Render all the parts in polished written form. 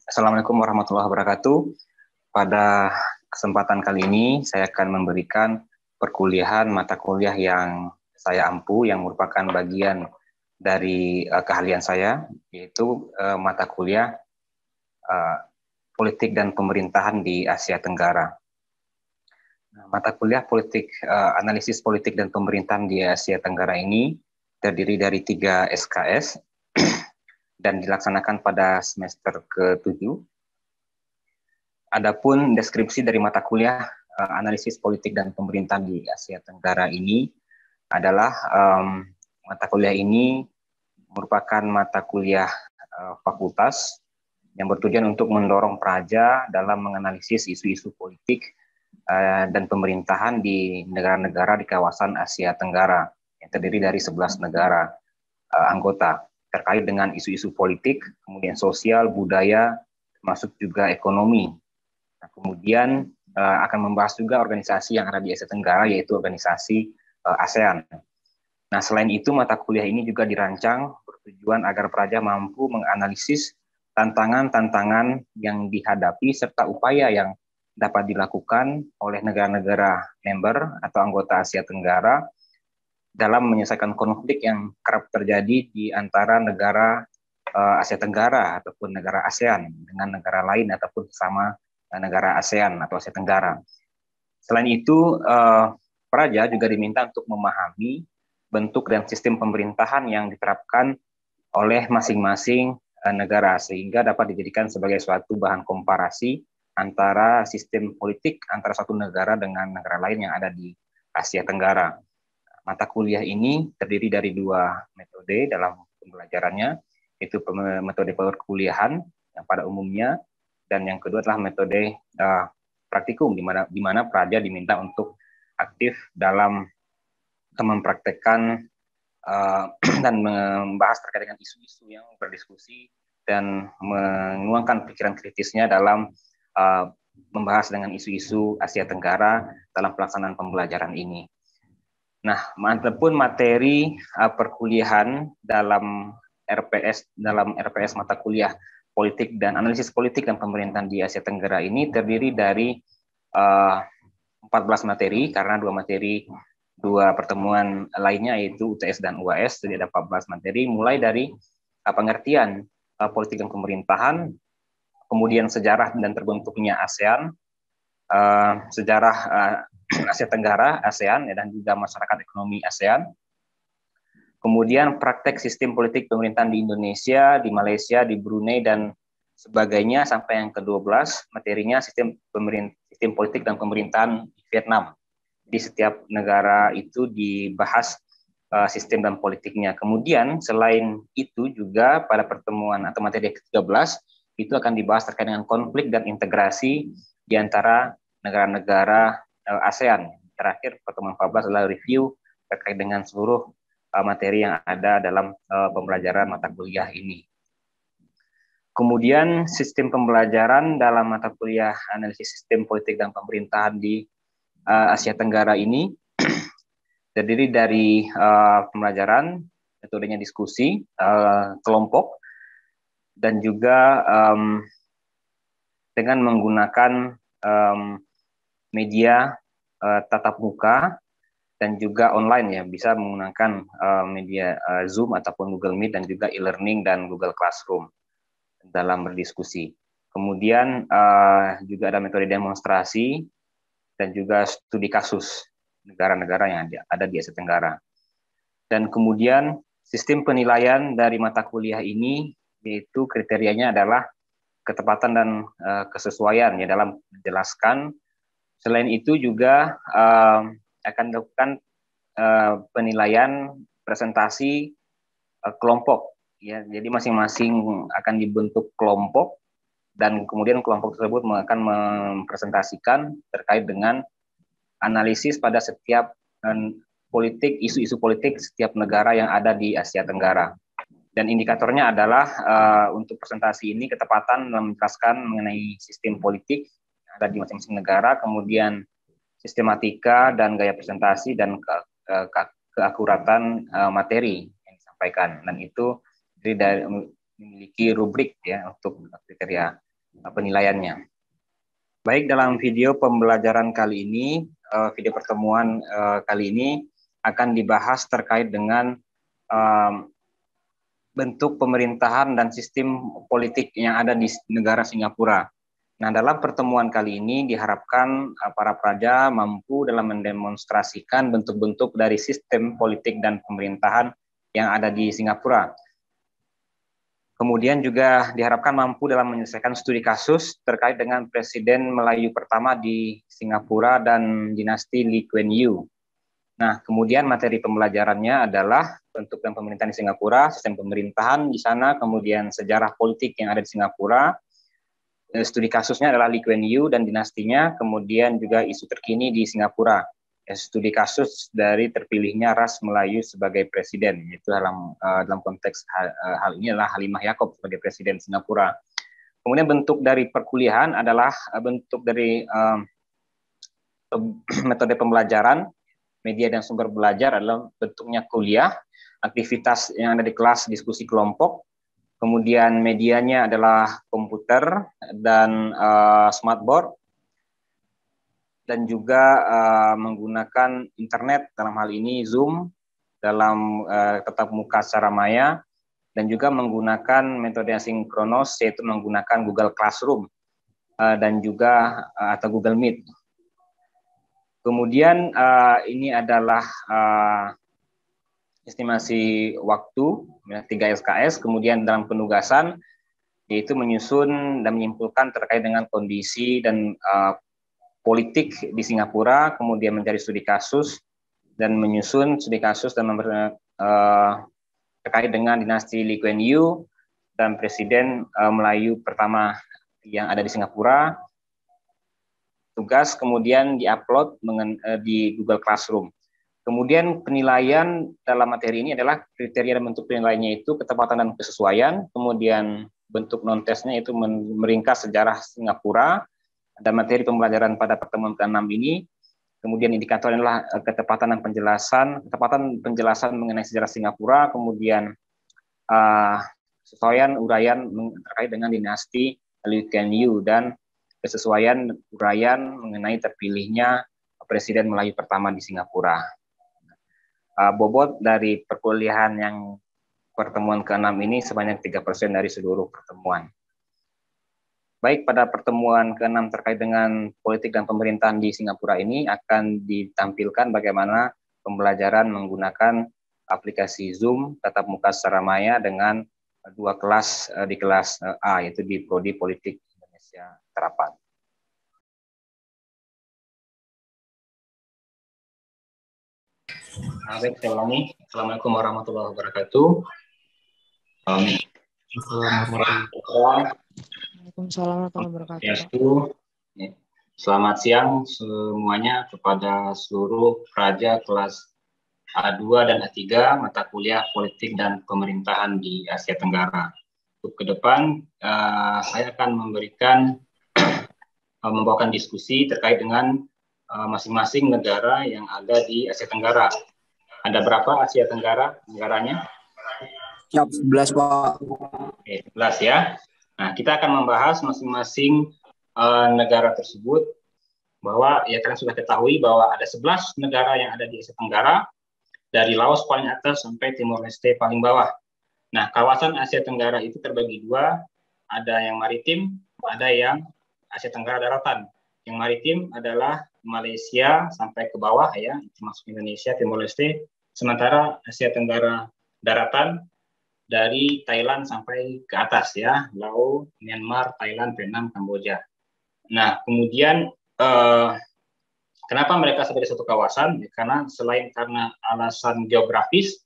Assalamualaikum warahmatullahi wabarakatuh. Pada kesempatan kali ini, saya akan memberikan perkuliahan mata kuliah yang saya ampu, yang merupakan bagian dari keahlian saya, yaitu mata kuliah politik dan pemerintahan di Asia Tenggara. Mata kuliah analisis politik dan pemerintahan di Asia Tenggara ini terdiri dari 3 SKS dan dilaksanakan pada semester ke-7. Adapun deskripsi dari mata kuliah analisis politik dan pemerintahan di Asia Tenggara ini adalah mata kuliah ini merupakan mata kuliah fakultas yang bertujuan untuk mendorong praja dalam menganalisis isu-isu politik dan pemerintahan di negara-negara di kawasan Asia Tenggara yang terdiri dari 11 negara anggota terkait dengan isu-isu politik, kemudian sosial, budaya, termasuk juga ekonomi. Nah, kemudian akan membahas juga organisasi yang ada di Asia Tenggara, yaitu organisasi ASEAN. Nah, selain itu, mata kuliah ini juga dirancang bertujuan agar pelajar mampu menganalisis tantangan-tantangan yang dihadapi serta upaya yang dapat dilakukan oleh negara-negara member atau anggota Asia Tenggara dalam menyelesaikan konflik yang kerap terjadi di antara negara Asia Tenggara ataupun negara ASEAN dengan negara lain ataupun sesama negara ASEAN atau Asia Tenggara. Selain itu, praja juga diminta untuk memahami bentuk dan sistem pemerintahan yang diterapkan oleh masing-masing negara sehingga dapat dijadikan sebagai suatu bahan komparasi antara sistem politik antara suatu negara dengan negara lain yang ada di Asia Tenggara. Mata kuliah ini terdiri dari 2 metode dalam pembelajarannya, yaitu metode perkuliahan yang pada umumnya, dan yang kedua adalah metode praktikum, di mana praja diminta untuk aktif dalam mempraktekkan dan membahas terkait dengan isu-isu yang berdiskusi dan menuangkan pikiran kritisnya dalam membahas dengan isu-isu Asia Tenggara dalam pelaksanaan pembelajaran ini. Nah, adapun materi perkuliahan dalam RPS mata kuliah politik dan analisis politik dan pemerintahan di Asia Tenggara ini terdiri dari 14 materi karena 2 pertemuan lainnya yaitu UTS dan UAS, jadi ada 14 materi mulai dari pengertian politik dan pemerintahan, kemudian sejarah dan terbentuknya ASEAN, sejarah Asia Tenggara, ASEAN, dan juga masyarakat ekonomi ASEAN. Kemudian praktek sistem politik pemerintahan di Indonesia, di Malaysia, di Brunei, dan sebagainya, sampai yang ke-12, materinya sistem politik dan pemerintahan di Vietnam. Di setiap negara itu dibahas sistem dan politiknya. Kemudian selain itu juga pada pertemuan atau materi ke-13, itu akan dibahas terkait dengan konflik dan integrasi di antara negara-negara ASEAN. Terakhir, pertemuan 14 adalah review terkait dengan seluruh materi yang ada dalam pembelajaran mata kuliah ini. Kemudian sistem pembelajaran dalam mata kuliah analisis sistem politik dan pemerintahan di Asia Tenggara ini terdiri dari pembelajaran, metodenya diskusi, kelompok, dan juga dengan menggunakan media tatap muka dan juga online ya, bisa menggunakan media Zoom ataupun Google Meet dan juga e-learning dan Google Classroom dalam berdiskusi. Kemudian juga ada metode demonstrasi dan juga studi kasus negara-negara yang ada di Asia Tenggara. Dan kemudian sistem penilaian dari mata kuliah ini yaitu kriterianya adalah ketepatan dan kesesuaian ya dalam menjelaskan. Selain itu juga akan dilakukan penilaian presentasi kelompok ya. Jadi masing-masing akan dibentuk kelompok dan kemudian kelompok tersebut akan mempresentasikan terkait dengan analisis pada setiap politik, isu-isu politik setiap negara yang ada di Asia Tenggara. Dan indikatornya adalah untuk presentasi ini ketepatan menjelaskan mengenai sistem politik yang ada di masing-masing negara, kemudian sistematika dan gaya presentasi dan keakuratan materi yang disampaikan. Dan itu memiliki rubrik ya untuk kriteria penilaiannya. Baik, dalam video pembelajaran kali ini, video pertemuan kali ini akan dibahas terkait dengan bentuk pemerintahan dan sistem politik yang ada di negara Singapura. Nah, dalam pertemuan kali ini diharapkan para pelajar mampu dalam mendemonstrasikan bentuk-bentuk dari sistem politik dan pemerintahan yang ada di Singapura. Kemudian juga diharapkan mampu dalam menyelesaikan studi kasus terkait dengan Presiden Melayu pertama di Singapura dan dinasti Lee Kuan Yew. Nah, kemudian materi pembelajarannya adalah bentuk dan pemerintahan di Singapura, sistem pemerintahan di sana, kemudian sejarah politik yang ada di Singapura. Studi kasusnya adalah Lee Kuan Yew dan dinastinya, kemudian juga isu terkini di Singapura. Studi kasus dari terpilihnya ras Melayu sebagai presiden, yaitu dalam konteks hal ini adalah Halimah Yaakob sebagai presiden Singapura. Kemudian bentuk dari perkuliahan adalah bentuk dari metode pembelajaran, media dan sumber belajar adalah bentuknya kuliah, aktivitas yang ada di kelas, diskusi kelompok, kemudian medianya adalah komputer dan smartboard, dan juga menggunakan internet, dalam hal ini Zoom, dalam tatap muka secara maya, dan juga menggunakan metode asinkronos, yaitu menggunakan Google Classroom dan juga atau Google Meet. Kemudian ini adalah estimasi waktu 3 SKS, kemudian dalam penugasan yaitu menyusun dan menyimpulkan terkait dengan kondisi dan politik di Singapura, kemudian mencari studi kasus dan menyusun studi kasus dan terkait dengan dinasti Lee Kuan Yew dan Presiden Melayu pertama yang ada di Singapura. Tugas kemudian diupload di Google Classroom. Kemudian penilaian dalam materi ini adalah kriteria dan bentuk penilaiannya itu ketepatan dan kesesuaian, kemudian bentuk non-tesnya itu meringkas sejarah Singapura, dan materi pembelajaran pada pertemuan ke-6 ini, kemudian indikator adalah ketepatan penjelasan mengenai sejarah Singapura, kemudian kesesuaian uraian terkait dengan dinasti Lee Kuan Yew, dan kesesuaian uraian mengenai terpilihnya Presiden Melayu pertama di Singapura. Bobot dari perkuliahan yang pertemuan ke-6 ini sebanyak 3% dari seluruh pertemuan. Baik, pada pertemuan ke-6 terkait dengan politik dan pemerintahan di Singapura ini akan ditampilkan bagaimana pembelajaran menggunakan aplikasi Zoom tatap muka secara maya dengan 2 kelas di kelas A, yaitu di Prodi Politik Indonesia Terapan. Baik, saya ulangi. Assalamualaikum warahmatullahi wabarakatuh. Waalaikumsalam warahmatullahi wabarakatuh. Selamat siang semuanya kepada seluruh pelajar kelas A2 dan A3 mata kuliah politik dan pemerintahan di Asia Tenggara. Untuk ke depan saya akan membawakan diskusi terkait dengan masing-masing negara yang ada di Asia Tenggara. Ada berapa Asia Tenggara negaranya? 11, Pak. Oke, 11 ya. Nah, kita akan membahas masing-masing negara tersebut, bahwa ya kalian sudah ketahui bahwa ada 11 negara yang ada di Asia Tenggara, dari Laos paling atas sampai Timor Leste paling bawah. Nah, kawasan Asia Tenggara itu terbagi dua, ada yang maritim, ada yang Asia Tenggara daratan. Yang maritim adalah Malaysia sampai ke bawah ya, termasuk Indonesia, Timor Leste, sementara Asia Tenggara daratan dari Thailand sampai ke atas ya, Laos, Myanmar, Thailand, Vietnam, Kamboja. Nah, kemudian kenapa mereka sebagai satu kawasan? Karena selain karena alasan geografis,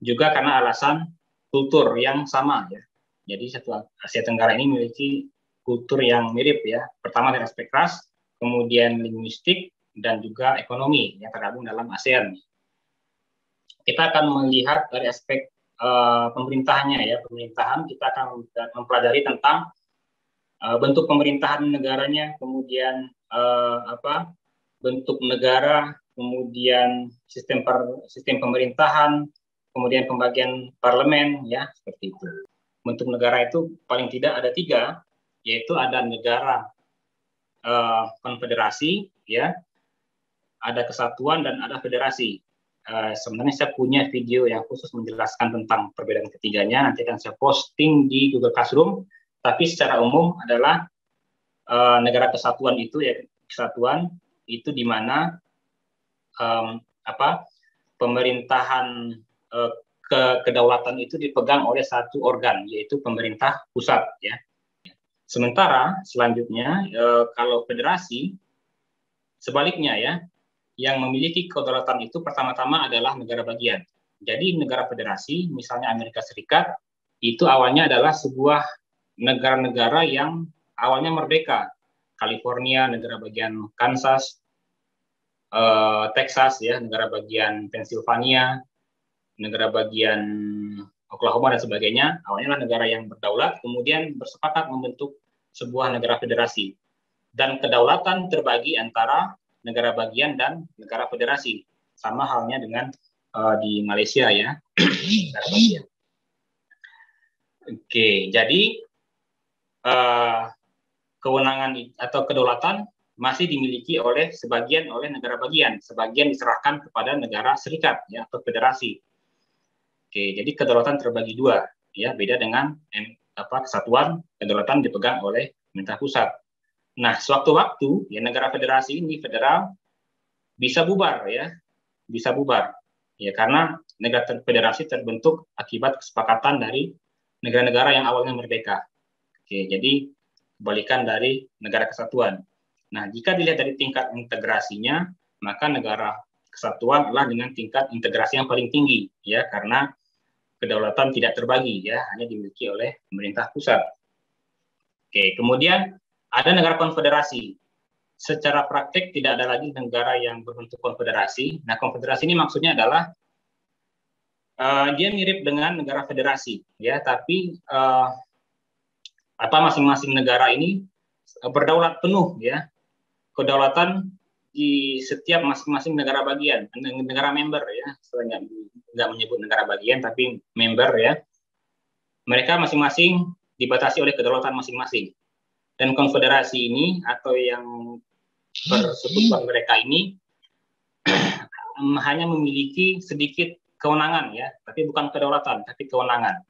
juga karena alasan kultur yang sama ya. Jadi satu Asia Tenggara ini memiliki kultur yang mirip ya. Pertama dari aspek ras, kemudian linguistik, dan juga ekonomi yang tergabung dalam ASEAN. Kita akan melihat dari aspek pemerintahannya ya. Pemerintahan kita akan mempelajari tentang bentuk pemerintahan negaranya, kemudian bentuk negara, kemudian sistem pemerintahan, kemudian pembagian parlemen ya, seperti itu. Bentuk negara itu paling tidak ada 3, yaitu ada negara konfederasi, ya, ada kesatuan dan ada federasi. Sebenarnya saya punya video yang khusus menjelaskan tentang perbedaan ketiganya, nanti akan saya posting di Google Classroom. Tapi secara umum adalah negara kesatuan itu, ya, kesatuan itu di mana pemerintahan kedaulatan itu dipegang oleh satu organ, yaitu pemerintah pusat, ya. Sementara selanjutnya kalau federasi sebaliknya, ya, yang memiliki kedaulatan itu pertama-tama adalah negara bagian. Jadi negara federasi, misalnya Amerika Serikat, itu awalnya adalah sebuah negara-negara yang awalnya merdeka. California, negara bagian Kansas, Texas, ya, negara bagian Pennsylvania, negara bagian Oklahoma dan sebagainya. Awalnya adalah negara yang berdaulat, kemudian bersepakat membentuk sebuah negara federasi. Dan kedaulatan terbagi antara negara bagian dan negara federasi. Sama halnya dengan di Malaysia, ya, negara bagian. Oke, jadi kewenangan atau kedaulatan masih dimiliki oleh sebagian oleh negara bagian, sebagian diserahkan kepada negara serikat, ya, atau federasi. Oke, jadi kedaulatan terbagi dua, ya, beda dengan kesatuan, kedaulatan dipegang oleh pemerintah pusat. Nah, sewaktu-waktu, ya, negara federasi ini federal bisa bubar, ya, bisa bubar, ya, karena negara federasi terbentuk akibat kesepakatan dari negara-negara yang awalnya merdeka. Oke, jadi kebalikan dari negara kesatuan. Nah, jika dilihat dari tingkat integrasinya, maka negara kesatuan adalah dengan tingkat integrasi yang paling tinggi, ya, karena kedaulatan tidak terbagi, ya, hanya dimiliki oleh pemerintah pusat. Oke, kemudian ada negara konfederasi. Secara praktik tidak ada lagi negara yang berbentuk konfederasi. Nah, konfederasi ini maksudnya adalah dia mirip dengan negara federasi, ya, tapi masing-masing negara ini berdaulat penuh, ya. Kedaulatan di setiap masing-masing negara bagian, negara member, ya. Saya nggak menyebut negara bagian, tapi member, ya. Mereka masing-masing dibatasi oleh kedaulatan masing-masing. Dan konfederasi ini atau yang persekutuan mereka ini hanya memiliki sedikit kewenangan, ya, tapi bukan kedaulatan, tapi kewenangan,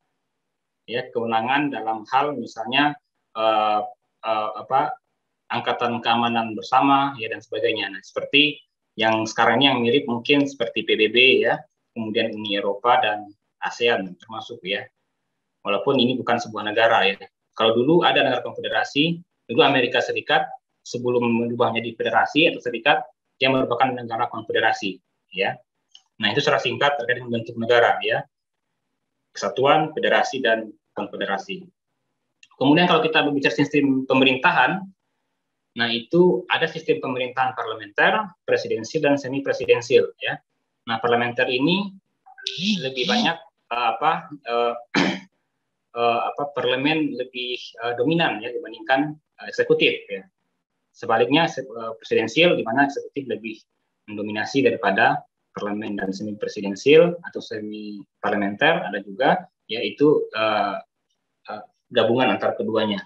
ya, kewenangan dalam hal misalnya angkatan keamanan bersama, ya, dan sebagainya. Nah, seperti yang sekarang ini yang mirip mungkin seperti PBB, ya, kemudian Uni Eropa dan ASEAN termasuk, ya, walaupun ini bukan sebuah negara, ya. Kalau dulu ada negara konfederasi, dulu Amerika Serikat sebelum berubah menjadi federasi atau serikat, dia merupakan negara konfederasi, ya. Nah, itu secara singkat terkait dengan bentuk negara, ya. Kesatuan, federasi, dan konfederasi. Kemudian kalau kita berbicara sistem pemerintahan, nah itu ada sistem pemerintahan parlementer, presidensial, dan semi presidensial, ya. Nah, parlementer ini lebih banyak parlemen lebih dominan, ya, dibandingkan eksekutif, ya. Sebaliknya presidensial di mana eksekutif lebih mendominasi daripada parlemen, dan semi presidensial atau semi parlementer ada juga, yaitu gabungan antara keduanya.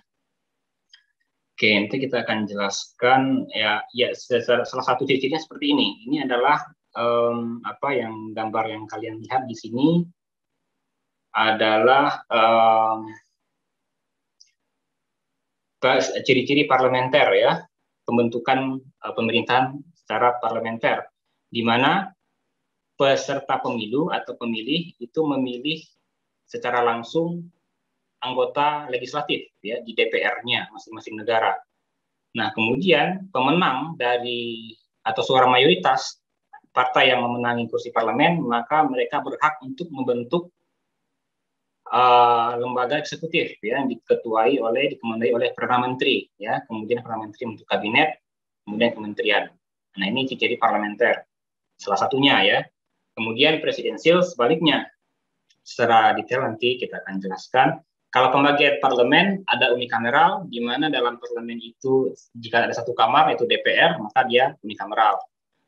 Oke, nanti kita akan jelaskan, ya, salah satu ciri-cirinya seperti ini. Ini adalah yang gambar yang kalian lihat di sini adalah ciri-ciri parlementer, ya, pembentukan pemerintahan secara parlementer, di mana peserta pemilu atau pemilih itu memilih secara langsung anggota legislatif, ya, di DPR-nya masing-masing negara. Nah, kemudian pemenang dari atau suara mayoritas partai yang memenangi kursi parlemen, maka mereka berhak untuk membentuk lembaga eksekutif, ya, yang dikemandai oleh Perdana Menteri, ya, kemudian Perdana Menteri membentuk kabinet, kemudian kementerian. Nah, ini ciri parlementer salah satunya, ya. Kemudian presidensial sebaliknya, secara detail nanti kita akan jelaskan. Kalau pembagian parlemen ada unikameral, di mana dalam parlemen itu jika ada satu kamar yaitu DPR, maka dia unikameral.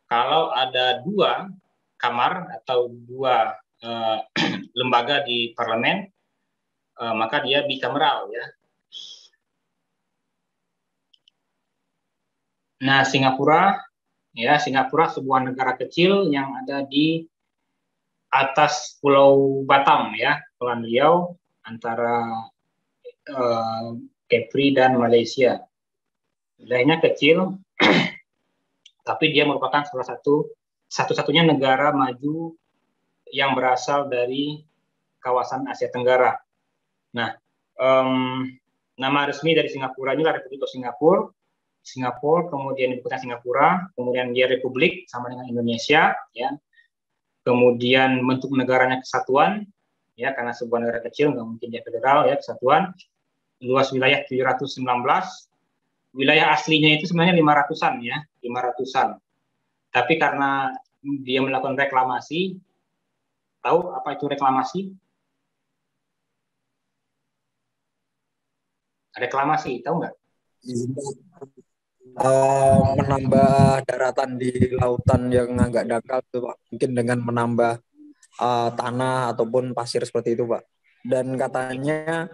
Kalau ada dua kamar atau dua lembaga di parlemen, maka dia bikameral, ya. Nah, Singapura sebuah negara kecil yang ada di atas Pulau Batam ya, Kepulauan Riau antara Kepri dan Malaysia. Wilayahnya kecil, tapi dia merupakan salah satu-satunya negara maju yang berasal dari kawasan Asia Tenggara. Nah, nama resmi dari Singapura inilah Republik Singapura. Singapura, kemudian ibu kota Singapura, kemudian dia republik sama dengan Indonesia, ya. Kemudian bentuk negaranya kesatuan, ya, karena sebuah negara kecil nggak mungkin dia federal, ya, kesatuan. Luas wilayah 719, wilayah aslinya itu sebenarnya 500-an, ya, 500-an. Tapi karena dia melakukan reklamasi, tahu apa itu reklamasi? Reklamasi, tahu nggak? Menambah daratan di lautan yang agak dangkal tuh, Pak. Mungkin dengan menambah tanah ataupun pasir seperti itu, Pak. Dan katanya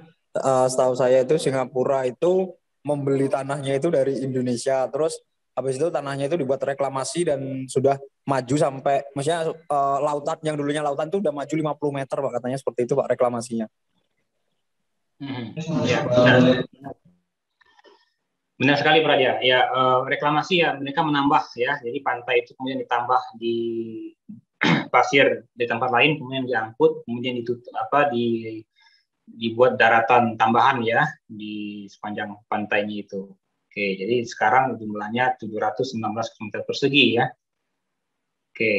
setahu saya itu Singapura itu membeli tanahnya itu dari Indonesia. Terus habis itu tanahnya itu dibuat reklamasi dan sudah maju sampai, maksudnya lautan yang dulunya lautan itu udah maju 50 meter, Pak. Katanya seperti itu, Pak, reklamasinya. Ya, benar. Benar sekali, Praja. Ya, reklamasi ya, mereka menambah ya. Jadi pantai itu kemudian ditambah di pasir di tempat lain, kemudian diangkut, kemudian ditutup dibuat daratan tambahan ya di sepanjang pantainya itu. Oke, jadi sekarang jumlahnya 716 km persegi ya. Oke.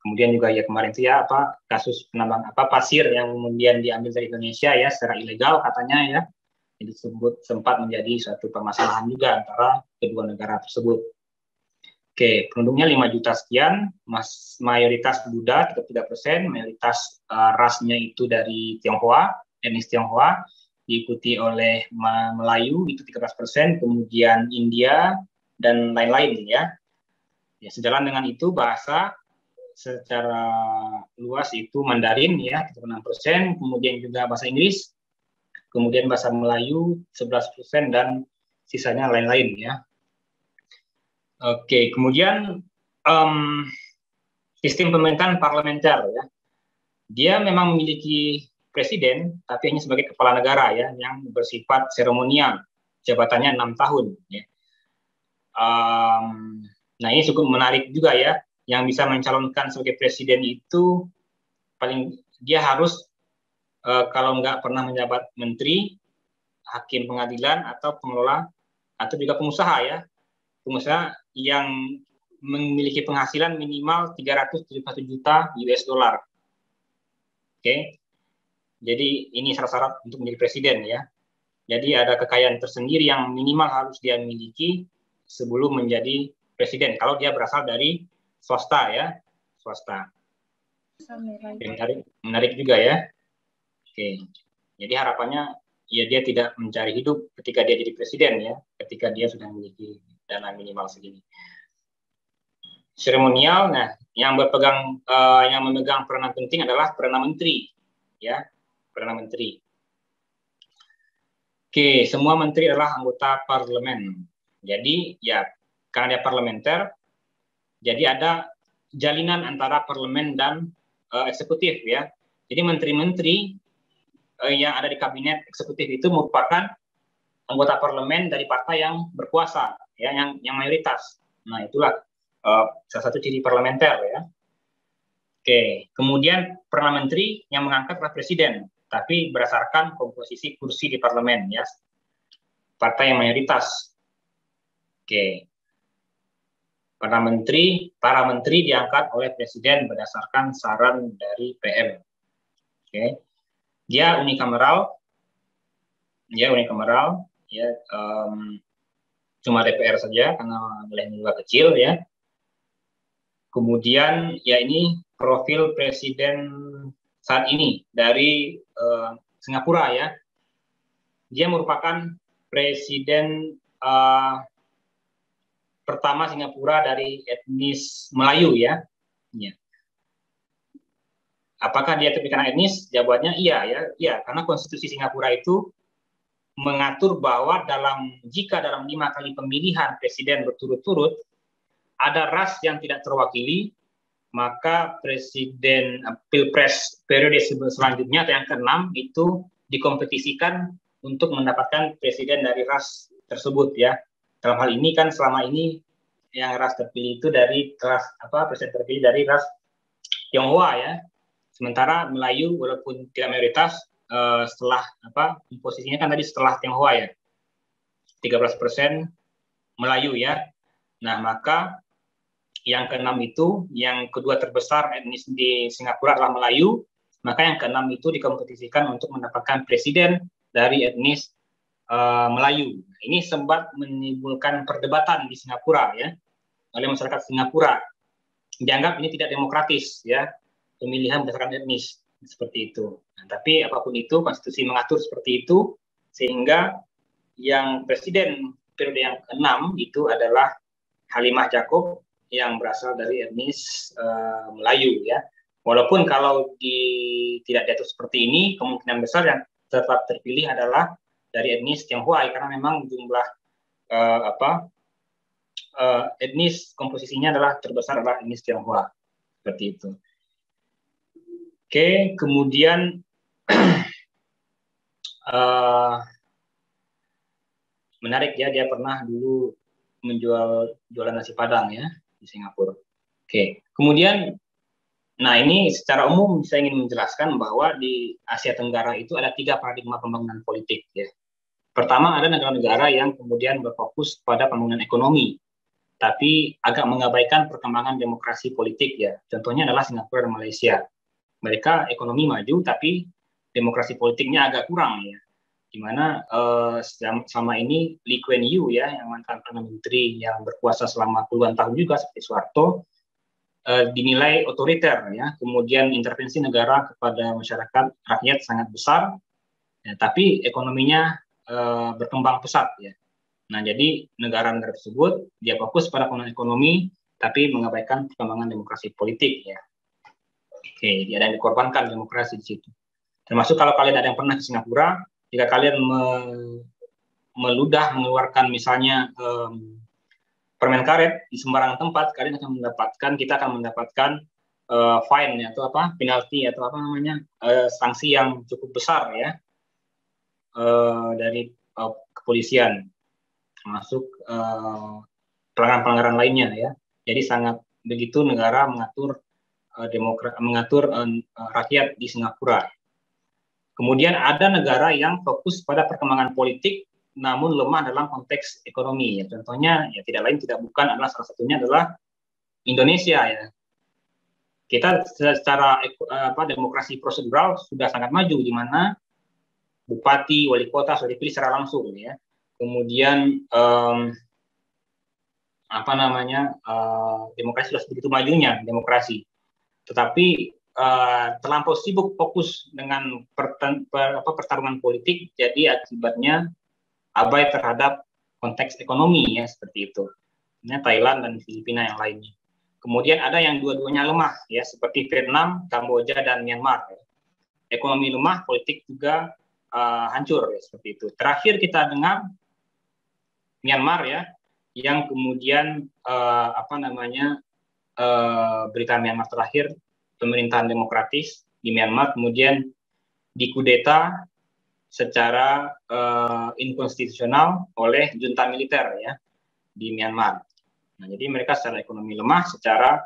Kemudian juga ya kemarin itu ya kasus penambang pasir yang kemudian diambil dari Indonesia ya secara ilegal katanya ya. Jadi sempat menjadi suatu permasalahan juga antara kedua negara tersebut. Oke, penduduknya 5 juta sekian, mayoritas Buddha 33%, mayoritas rasnya itu dari Tionghoa, etnis Tionghoa, diikuti oleh Melayu itu 13%, kemudian India dan lain-lain ya. Ya, sejalan dengan itu bahasa secara luas itu Mandarin ya 36%, kemudian juga bahasa Inggris, kemudian bahasa Melayu 11% dan sisanya lain-lain ya. Oke, kemudian sistem pemerintahan parlementer ya. Dia memang memiliki presiden, tapi hanya sebagai kepala negara ya, yang bersifat seremonial, jabatannya 6 tahun. Ya. Nah ini cukup menarik juga ya, yang bisa mencalonkan sebagai presiden itu dia harus kalau nggak pernah menjabat menteri, hakim pengadilan atau pengelola atau juga pengusaha ya, pengusaha yang memiliki penghasilan minimal 371 juta US dollar. Oke, jadi ini syarat-syarat untuk menjadi presiden ya. Jadi ada kekayaan tersendiri yang minimal harus dia miliki sebelum menjadi presiden. Kalau dia berasal dari swasta ya, swasta. Menarik juga ya. Oke, jadi harapannya ya dia tidak mencari hidup ketika dia jadi presiden ya, ketika dia sudah memiliki dana minimal segini. Seremonial, nah yang memegang peranan penting adalah perdana menteri, ya perdana menteri. Oke, semua menteri adalah anggota parlemen. Jadi ya karena dia parlementer, jadi ada jalinan antara parlemen dan eksekutif ya. Jadi menteri-menteri yang ada di kabinet eksekutif itu merupakan anggota parlemen dari partai yang berkuasa, ya, yang mayoritas. Nah, itulah salah satu ciri parlementer, ya. Oke, kemudian perdana menteri yang mengangkat adalah presiden, tapi berdasarkan komposisi kursi di parlemen, ya, partai yang mayoritas. Oke, para menteri diangkat oleh presiden berdasarkan saran dari PM. Oke. Dia unikameral, ya cuma DPR saja karena wilayahnya juga kecil ya. Kemudian ya ini profil presiden saat ini dari Singapura ya. Dia merupakan presiden pertama Singapura dari etnis Melayu ya. Apakah dia terpikir etnis? Jawabannya iya ya, karena konstitusi Singapura itu mengatur bahwa jika dalam 5 kali pemilihan presiden berturut-turut ada ras yang tidak terwakili, maka presiden pilpres periode selanjutnya atau yang ke-6 itu dikompetisikan untuk mendapatkan presiden dari ras tersebut ya. Dalam hal ini kan selama ini yang ras terpilih itu dari presiden terpilih dari ras Tionghoa ya. Sementara Melayu walaupun tidak mayoritas setelah posisinya kan tadi setelah Tionghoa ya. 13% Melayu ya. Nah, maka yang ke-6 itu, yang kedua terbesar etnis di Singapura adalah Melayu, maka yang ke-6 itu dikompetisikan untuk mendapatkan presiden dari etnis Melayu. Ini sempat menimbulkan perdebatan di Singapura ya, oleh masyarakat Singapura. Dianggap ini tidak demokratis ya, pemilihan berdasarkan etnis seperti itu. Nah, tapi apapun itu, konstitusi mengatur seperti itu, sehingga yang presiden periode yang ke-6 itu adalah Halimah Yacob yang berasal dari etnis Melayu ya. Walaupun kalau tidak diatur seperti ini, kemungkinan besar yang tetap terpilih adalah dari etnis Tionghoa karena memang jumlah etnis komposisinya adalah terbesar adalah etnis Tionghoa seperti itu. Oke, kemudian menarik ya, dia pernah dulu jualan nasi Padang ya di Singapura. Oke, kemudian, nah ini secara umum saya ingin menjelaskan bahwa di Asia Tenggara itu ada 3 paradigma pembangunan politik ya. Pertama, ada negara-negara yang kemudian berfokus pada pembangunan ekonomi, tapi agak mengabaikan perkembangan demokrasi politik ya. Contohnya adalah Singapura dan Malaysia. Mereka ekonomi maju, tapi demokrasi politiknya agak kurang ya. Di mana selama ini Lee Kuan Yew ya, yang mantan Perdana Menteri yang berkuasa selama puluhan tahun juga seperti Soeharto, dinilai otoriter ya. Kemudian intervensi negara kepada masyarakat rakyat sangat besar, ya, tapi ekonominya berkembang pesat ya. Nah, jadi negara-negara tersebut dia fokus pada pembangunan ekonomi, tapi mengabaikan perkembangan demokrasi politik ya. Oke, dia ada yang dikorbankan demokrasi di situ. Termasuk kalau kalian ada yang pernah ke Singapura, jika kalian mengeluarkan misalnya permen karet di sembarang tempat, kita akan mendapatkan fine atau penalti atau sanksi yang cukup besar ya dari kepolisian, termasuk pelanggaran-pelanggaran lainnya ya. Jadi sangat begitu negara mengatur rakyat di Singapura. Kemudian ada negara yang fokus pada perkembangan politik namun lemah dalam konteks ekonomi. Ya, contohnya ya tidak lain tidak bukan adalah salah satunya adalah Indonesia ya. Kita secara demokrasi prosedural sudah sangat maju di mana bupati, wali kota sudah dipilih secara langsung ya. Kemudian demokrasi sudah begitu majunya demokrasi. Tetapi terlampau sibuk fokus dengan pertarungan politik, jadi akibatnya abai terhadap konteks ekonomi ya seperti itu. Ini Thailand dan Filipina yang lainnya. Kemudian ada yang dua-duanya lemah ya seperti Vietnam, Kamboja dan Myanmar. Ekonomi lemah, politik juga hancur ya seperti itu. Terakhir kita dengar Myanmar ya yang kemudian berita Myanmar terakhir, pemerintahan demokratis di Myanmar kemudian dikudeta secara inkonstitusional oleh junta militer ya di Myanmar. Nah, jadi mereka secara ekonomi lemah, secara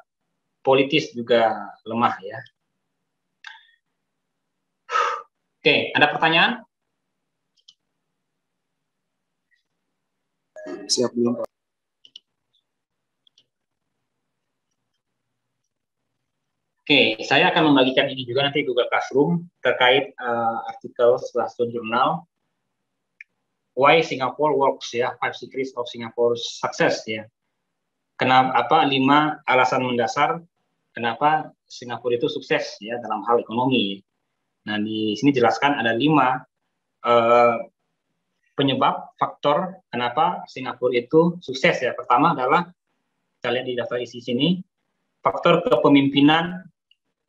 politis juga lemah ya. Oke, ada pertanyaan? Siap belum, Pak? Oke, saya akan membagikan ini juga nanti Google Classroom terkait artikel Slashdot Journal Why Singapore Works ya, 5 Secrets of Singapore's Success ya. Kenapa 5 alasan mendasar kenapa Singapura itu sukses ya dalam hal ekonomi. Nah, di sini jelaskan ada 5 penyebab faktor kenapa Singapura itu sukses ya. Pertama adalah kita lihat di daftar isi sini, faktor kepemimpinan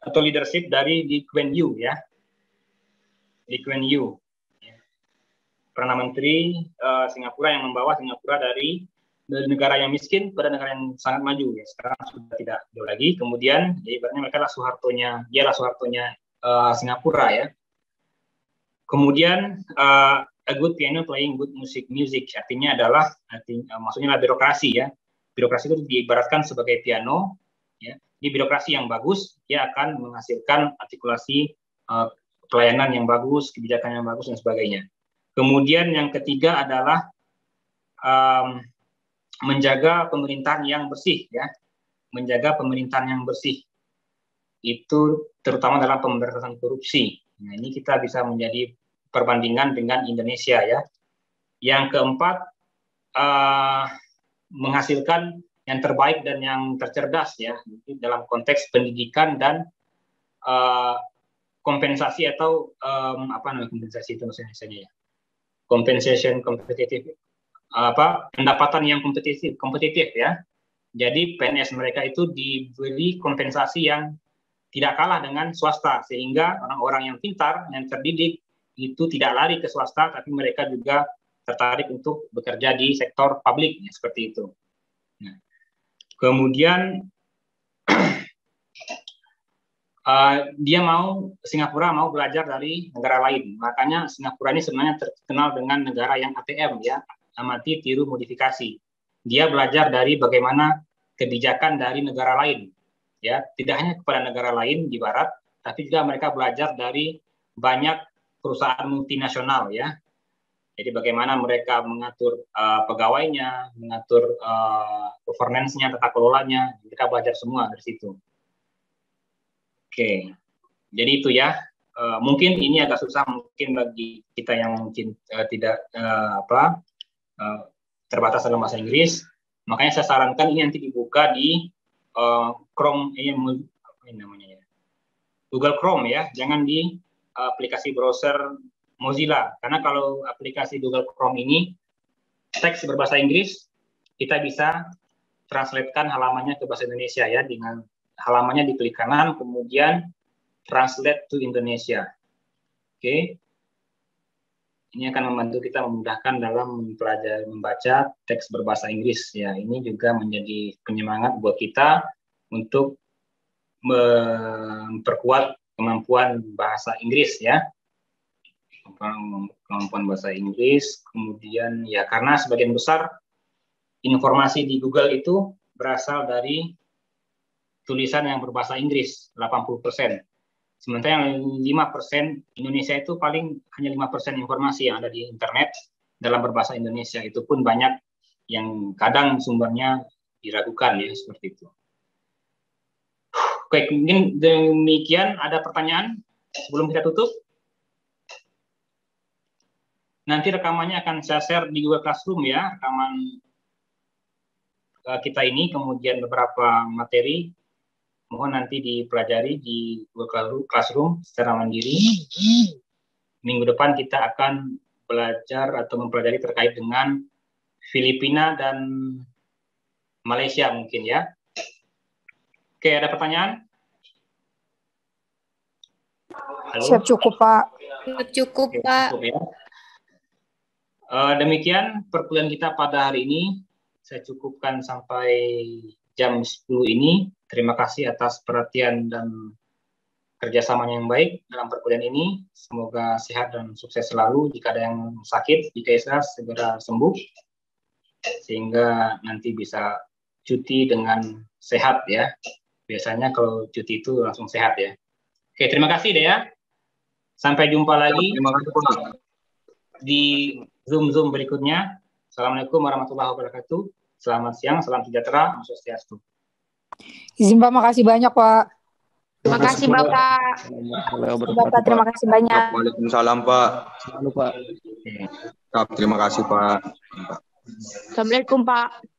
atau leadership dari Lee Kuan Yew ya. Lee Kuan Yew. Perdana Menteri Singapura yang membawa Singapura dari negara yang miskin pada negara yang sangat maju. Ya. Sekarang sudah tidak jauh lagi. Kemudian, jadi ibaratnya mereka dialah Soehartonya Singapura ya. Kemudian a good piano playing good music artinya maksudnya adalah birokrasi ya. Birokrasi itu diibaratkan sebagai piano ya. Di birokrasi yang bagus dia akan menghasilkan artikulasi pelayanan yang bagus, kebijakan yang bagus dan sebagainya. Kemudian yang ketiga adalah menjaga pemerintahan yang bersih ya. Menjaga pemerintahan yang bersih. Itu terutama dalam pemberantasan korupsi. Nah, ini kita bisa menjadi perbandingan dengan Indonesia ya. Yang keempat, menghasilkan yang terbaik dan yang tercerdas ya dalam konteks pendidikan dan kompensasi atau kompensasi itu maksudnya ya. Compensation kompetitif pendapatan yang kompetitif ya. Jadi PNS mereka itu diberi kompensasi yang tidak kalah dengan swasta, sehingga orang-orang yang pintar, yang terdidik, itu tidak lari ke swasta, tapi mereka juga tertarik untuk bekerja di sektor publik, ya, seperti itu. Nah, kemudian, Singapura mau belajar dari negara lain, makanya Singapura ini sebenarnya terkenal dengan negara yang ATM, ya, amati, tiru, modifikasi. Dia belajar dari bagaimana kebijakan dari negara lain. Ya, tidak hanya kepada negara lain di barat, tapi juga mereka belajar dari banyak perusahaan multinasional ya. Jadi bagaimana mereka mengatur pegawainya, mengatur governance-nya, tata kelolanya, mereka belajar semua dari situ. Oke, jadi itu ya. Mungkin ini agak susah mungkin bagi kita yang mungkin tidak terbatas dalam bahasa Inggris. Makanya saya sarankan ini nanti dibuka di Chrome, Google Chrome ya, jangan di aplikasi browser Mozilla, karena kalau aplikasi Google Chrome ini teks berbahasa Inggris, kita bisa translatekan halamannya ke bahasa Indonesia ya, dengan halamannya diklik kanan, kemudian translate to Indonesia. Oke. Ini akan membantu kita memudahkan dalam mempelajari membaca teks berbahasa Inggris ya. Ini juga menjadi penyemangat buat kita untuk memperkuat kemampuan bahasa Inggris ya. Kemampuan bahasa Inggris, kemudian ya karena sebagian besar informasi di Google itu berasal dari tulisan yang berbahasa Inggris 80%. Sementara yang 5% Indonesia itu paling hanya 5% informasi yang ada di internet dalam berbahasa Indonesia. Itu pun banyak yang kadang sumbernya diragukan ya, seperti itu. Oke, mungkin demikian. Ada pertanyaan sebelum kita tutup? Nanti rekamannya akan saya share di Google Classroom ya, rekaman kita ini, kemudian beberapa materi. Mohon nanti dipelajari di Google Classroom secara mandiri. Minggu depan kita akan belajar atau mempelajari terkait dengan Filipina dan Malaysia mungkin ya. Oke, ada pertanyaan? Halo? Siap cukup, Pak. Siap cukup, Pak. Cukup, ya. Demikian perkuliahan kita pada hari ini. Saya cukupkan sampai jam 10 ini. Terima kasih atas perhatian dan kerjasamanya yang baik dalam perkuliahan ini. Semoga sehat dan sukses selalu. Jika ada yang sakit, jika bisa segera sembuh. Sehingga nanti bisa cuti dengan sehat ya. Biasanya kalau cuti itu langsung sehat ya. Oke, terima kasih deh ya. Sampai jumpa lagi di Zoom berikutnya. Assalamualaikum warahmatullahi wabarakatuh. Selamat siang, salam sejahtera, Om Swastiastu. Izin Pak, makasih banyak Pak. Terima kasih Bapak. Bapak, terima kasih banyak. Waalaikumsalam Pak. Selalu Pak. Terima kasih Pak. Assalamualaikum Pak.